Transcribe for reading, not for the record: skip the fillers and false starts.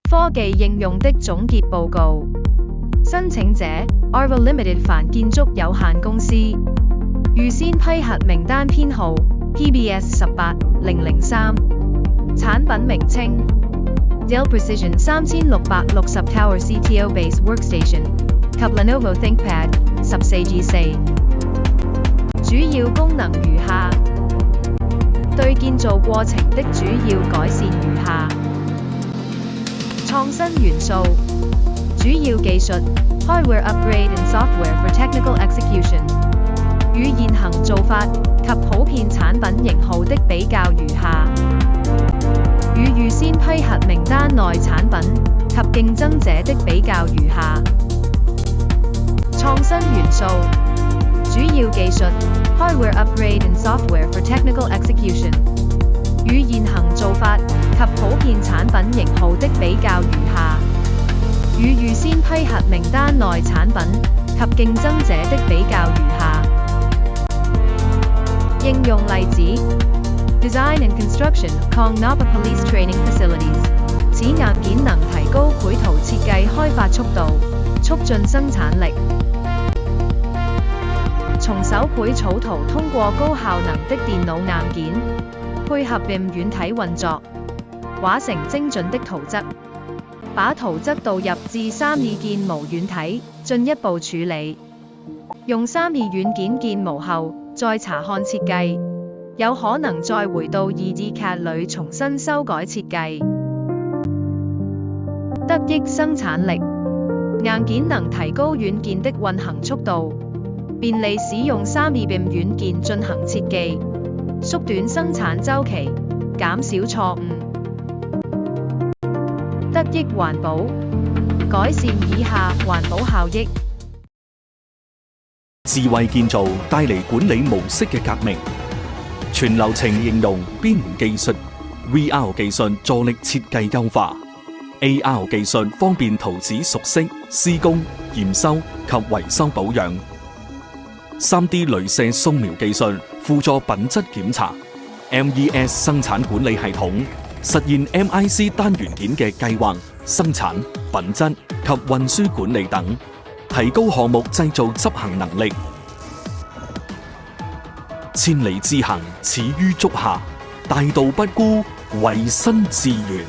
科技應用的總結報告。申請者 Arva Limited 凡建築有限公司，預先批核名單編號 PBS18003， 產品名稱 Dell Precision 3660 Tower CTO Base Workstation 及 Lenovo ThinkPad 14G4。主要功能如下：對建造過程的主要改善如下。創新元素，主要技術 Hardware Upgrade and Software for Technical Execution， 與現行做法及普遍產品型號的比較如下。與預先批核名單內產品及競爭者的比較如下。創新元素，主要技術 Hardware Upgrade and Software for Technical Execution， 與現行做法及普遍產品型號的比較如下。與預先批核名單內產品及競爭者的比較如下。應用例子 Design and Construction of Kongnapa Police Training Facilities， 此硬件能提高繪圖設計開發速度，促進生產力。從手繪草圖通過高效能的電腦硬件，配合 BIM 軟體運作，畫成精準的圖則，把圖則導入至3D 建模軟體，進一步處理。用3D 軟件建模後，再查看設計，有可能再回到 2D CAD 裏重新修改設計。得益生產力，硬件能提高軟件的運行速度，便利使用3D BIM 軟件進行設計，縮短生產週期，減少錯誤。得益環保，改善以下環保效益。智慧建造帶嚟管理模式嘅革命，全流程應用邊緣技術 VR 技術助力設計優化 ，AR 技術方便圖紙熟悉、施工、驗收及維修保養。3D 鐳射掃描技術輔助品質檢查 ，MES 生產管理系統實現 MIC 單元件嘅計劃、生產、品質及運輸管理等，提高項目製造執行能力。千里之行，始於足下，大道不孤，為身自圓。